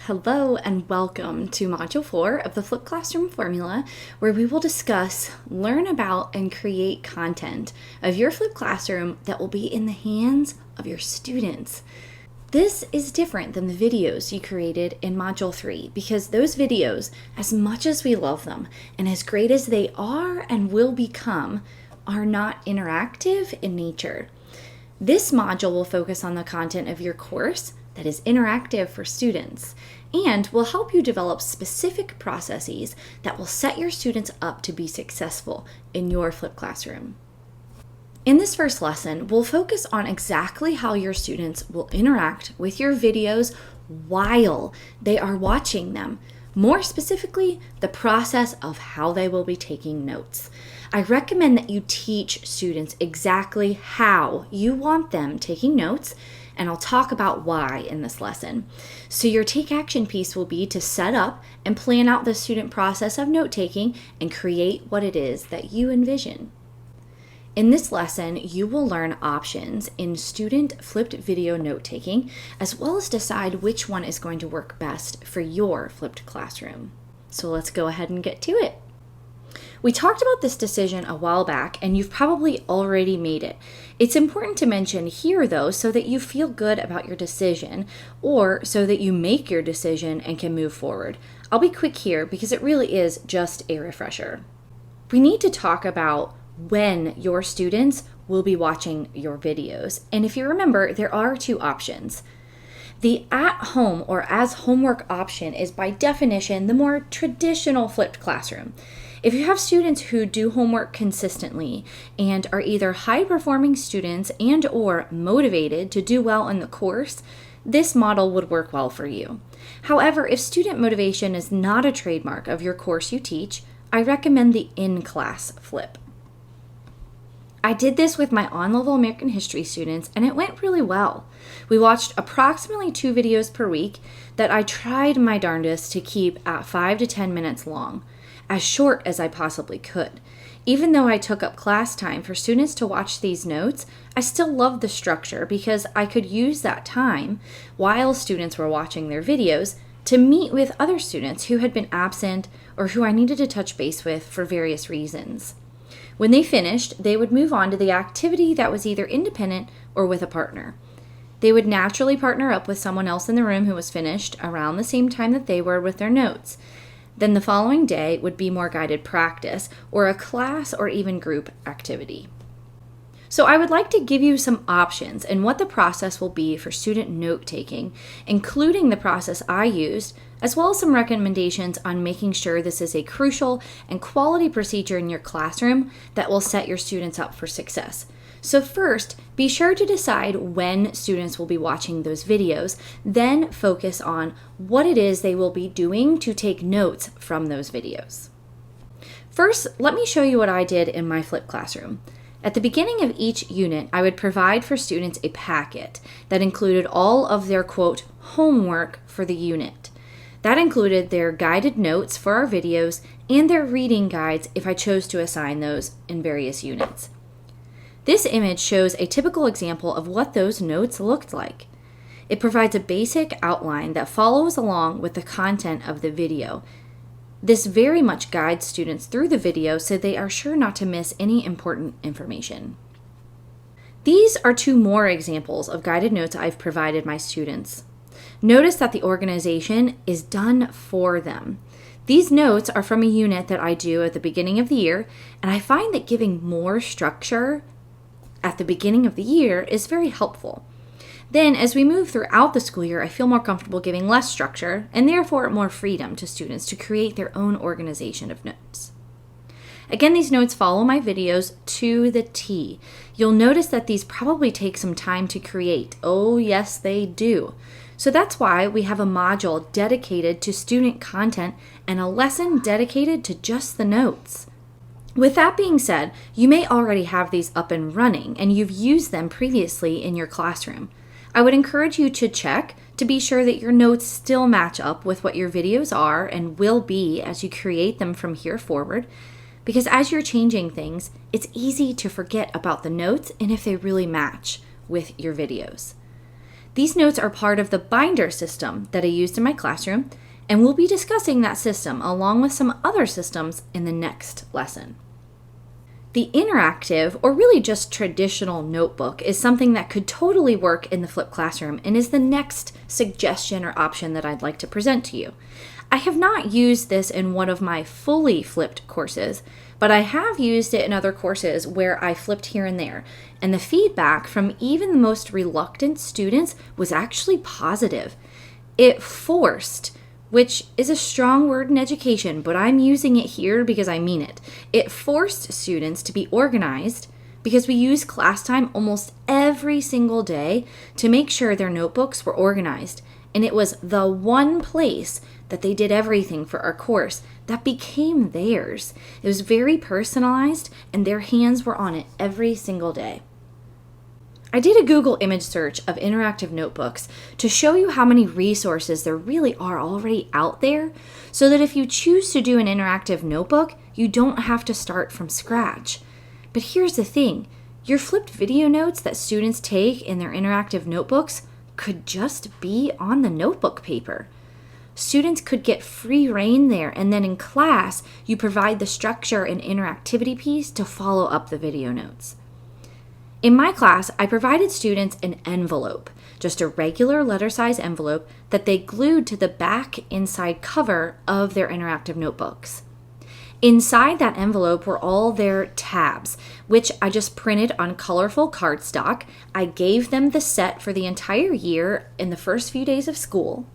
Hello and welcome to Module 4 of the Flipped Classroom Formula, where we will discuss, learn about, and create content of your flipped classroom that will be in the hands of your students. This is different than the videos you created in Module 3 because those videos, as much as we love them and as great as they are and will become, are not interactive in nature. This module will focus on the content of your course that is interactive for students and will help you develop specific processes that will set your students up to be successful in your flipped classroom. In this first lesson, we'll focus on exactly how your students will interact with your videos while they are watching them. More specifically, the process of how they will be taking notes. I recommend that you teach students exactly how you want them taking notes, and I'll talk about why in this lesson. So your take action piece will be to set up and plan out the student process of note-taking and create what it is that you envision. In this lesson, you will learn options in student flipped video note-taking, as well as decide which one is going to work best for your flipped classroom. So let's go ahead and get to it. We talked about this decision a while back, and you've probably already made it. It's important to mention here, though, so that you feel good about your decision, or so that you make your decision and can move forward. I'll be quick here because it really is just a refresher. We need to talk about when your students will be watching your videos. And if you remember, there are two options. The at-home or as homework option is by definition the more traditional flipped classroom. If you have students who do homework consistently and are either high-performing students and or motivated to do well in the course, this model would work well for you. However, if student motivation is not a trademark of your course you teach, I recommend the in-class flip. I did this with my on-level American history students, and it went really well. We watched approximately 2 videos per week that I tried my darndest to keep at 5 to 10 minutes long, as short as I possibly could. Even though I took up class time for students to watch these notes, I still loved the structure because I could use that time while students were watching their videos to meet with other students who had been absent or who I needed to touch base with for various reasons. When they finished, they would move on to the activity that was either independent or with a partner. They would naturally partner up with someone else in the room who was finished around the same time that they were with their notes. Then the following day would be more guided practice or a class or even group activity. So I would like to give you some options and what the process will be for student note-taking, including the process I used, as well as some recommendations on making sure this is a crucial and quality procedure in your classroom that will set your students up for success. So first, be sure to decide when students will be watching those videos, then focus on what it is they will be doing to take notes from those videos. First, let me show you what I did in my flipped classroom. At the beginning of each unit, I would provide for students a packet that included all of their, quote, homework for the unit. That included their guided notes for our videos and their reading guides if I chose to assign those in various units. This image shows a typical example of what those notes looked like. It provides a basic outline that follows along with the content of the video. This very much guides students through the video so they are sure not to miss any important information. These are 2 more examples of guided notes I've provided my students. Notice that the organization is done for them. These notes are from a unit that I do at the beginning of the year, and I find that giving more structure at the beginning of the year is very helpful. Then, as we move throughout the school year, I feel more comfortable giving less structure and therefore more freedom to students to create their own organization of notes. Again, these notes follow my videos to the T. You'll notice that these probably take some time to create. Oh, yes, they do. So that's why we have a module dedicated to student content and a lesson dedicated to just the notes. With that being said, you may already have these up and running and you've used them previously in your classroom. I would encourage you to check to be sure that your notes still match up with what your videos are and will be as you create them from here forward, because as you're changing things, it's easy to forget about the notes and if they really match with your videos. These notes are part of the binder system that I used in my classroom, and we'll be discussing that system along with some other systems in the next lesson. The interactive, or really just traditional notebook, is something that could totally work in the flipped classroom and is the next suggestion or option that I'd like to present to you. I have not used this in one of my fully flipped courses, but I have used it in other courses where I flipped here and there, and the feedback from even the most reluctant students was actually positive. It forced, which is a strong word in education, but I'm using it here because I mean it. It forced students to be organized because we use class time almost every single day to make sure their notebooks were organized. And it was the one place that they did everything for our course that became theirs. It was very personalized and their hands were on it every single day. I did a Google image search of interactive notebooks to show you how many resources there really are already out there, so that if you choose to do an interactive notebook, you don't have to start from scratch. But here's the thing, your flipped video notes that students take in their interactive notebooks could just be on the notebook paper. Students could get free rein there, and then in class, you provide the structure and interactivity piece to follow up the video notes. In my class, I provided students an envelope, just a regular letter size envelope that they glued to the back inside cover of their interactive notebooks. Inside that envelope were all their tabs, which I just printed on colorful cardstock. I gave them the set for the entire year in the first few days of school.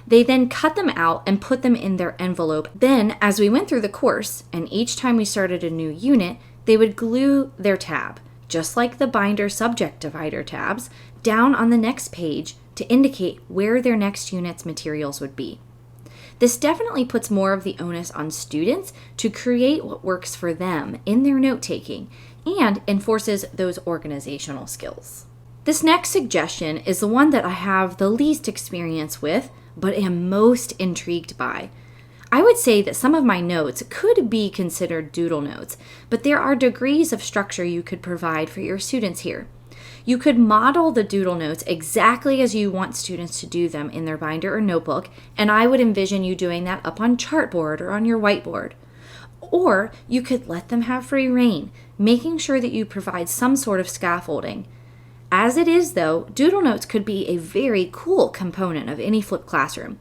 They then cut them out and put them in their envelope. Then, as we went through the course, and each time we started a new unit, they would glue their tab, just like the binder subject divider tabs, down on the next page to indicate where their next unit's materials would be. This definitely puts more of the onus on students to create what works for them in their note-taking and enforces those organizational skills. This next suggestion is the one that I have the least experience with, but am most intrigued by. I would say that some of my notes could be considered doodle notes, but there are degrees of structure you could provide for your students here. You could model the doodle notes exactly as you want students to do them in their binder or notebook, and I would envision you doing that up on chartboard or on your whiteboard. Or you could let them have free rein, making sure that you provide some sort of scaffolding. As it is, though, doodle notes could be a very cool component of any flipped classroom.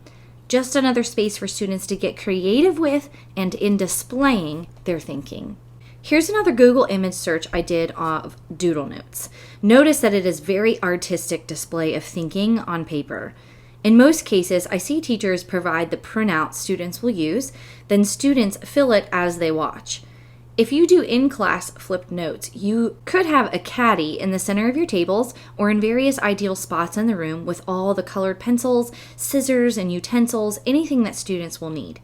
Just another space for students to get creative with and in displaying their thinking. Here's another Google image search I did of doodle notes. Notice that it is very artistic display of thinking on paper. In most cases, I see teachers provide the printout students will use, then students fill it as they watch. If you do in-class flipped notes, you could have a caddy in the center of your tables or in various ideal spots in the room with all the colored pencils, scissors, and utensils, anything that students will need.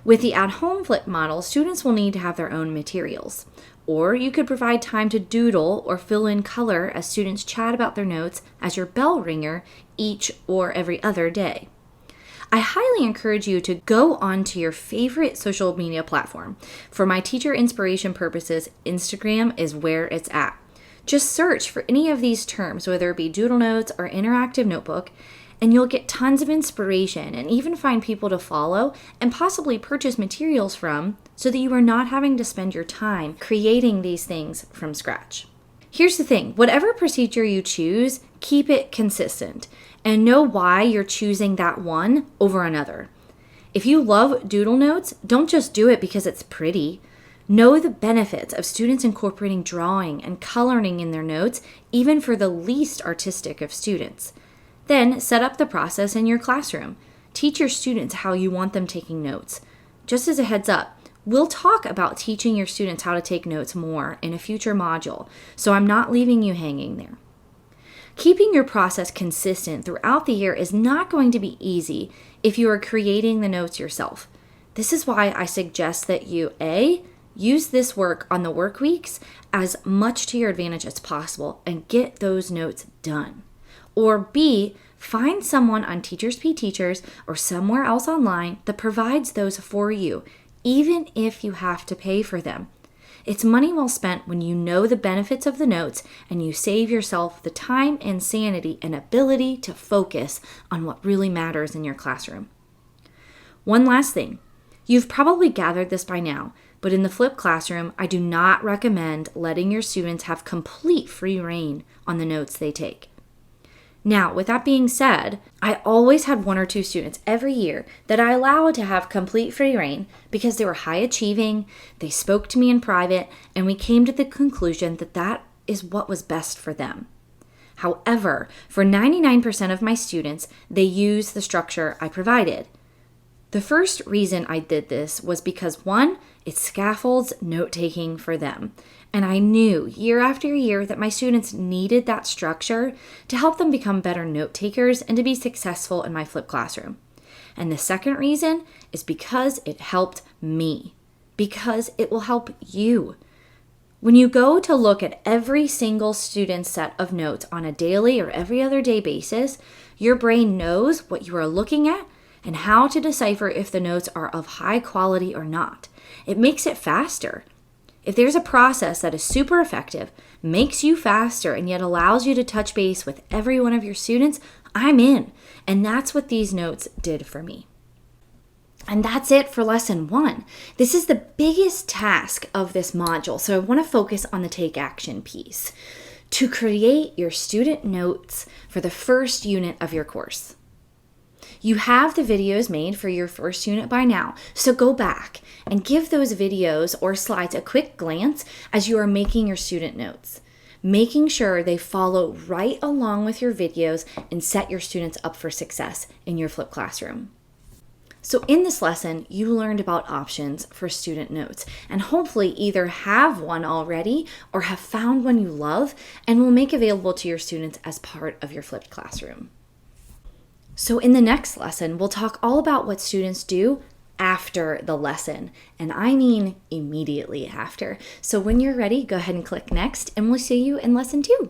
With the at-home flip model, students will need to have their own materials. Or you could provide time to doodle or fill in color as students chat about their notes as your bell ringer each or every other day. I highly encourage you to go onto your favorite social media platform. For my teacher inspiration purposes, Instagram is where it's at. Just search for any of these terms, whether it be doodle notes or interactive notebook, and you'll get tons of inspiration and even find people to follow and possibly purchase materials from so that you are not having to spend your time creating these things from scratch. Here's the thing, whatever procedure you choose, keep it consistent and know why you're choosing that one over another. If you love doodle notes, don't just do it because it's pretty. Know the benefits of students incorporating drawing and coloring in their notes, even for the least artistic of students. Then set up the process in your classroom. Teach your students how you want them taking notes. Just as a heads up, we'll talk about teaching your students how to take notes more in a future module, so I'm not leaving you hanging there. Keeping your process consistent throughout the year is not going to be easy if you are creating the notes yourself. This is why I suggest that you A, use this work on the work weeks as much to your advantage as possible and get those notes done. Or B, find someone on Teachers Pay Teachers or somewhere else online that provides those for you, even if you have to pay for them. It's money well spent when you know the benefits of the notes and you save yourself the time and sanity and ability to focus on what really matters in your classroom. One last thing. You've probably gathered this by now, but in the flipped classroom, I do not recommend letting your students have complete free rein on the notes they take. Now, with that being said, I always had one or two students every year that I allowed to have complete free rein because they were high achieving, they spoke to me in private, and we came to the conclusion that that is what was best for them. However, for 99% of my students, they use the structure I provided. The first reason I did this was because, one, it scaffolds note-taking for them. And I knew year after year that my students needed that structure to help them become better note-takers and to be successful in my flipped classroom. And the second reason is because it helped me, because it will help you. When you go to look at every single student's set of notes on a daily or every other day basis, your brain knows what you are looking at and how to decipher if the notes are of high quality or not. It makes it faster. If there's a process that is super effective, makes you faster, and yet allows you to touch base with every one of your students, I'm in. And that's what these notes did for me. And that's it for lesson 1. This is the biggest task of this module, so I want to focus on the take action piece to create your student notes for the first unit of your course. You have the videos made for your first unit by now, so go back and give those videos or slides a quick glance as you are making your student notes, making sure they follow right along with your videos and set your students up for success in your flipped classroom. So in this lesson, you learned about options for student notes and hopefully either have one already or have found one you love and will make available to your students as part of your flipped classroom. So in the next lesson, we'll talk all about what students do after the lesson, and I mean immediately after. So when you're ready, go ahead and click next, and we'll see you in lesson 2.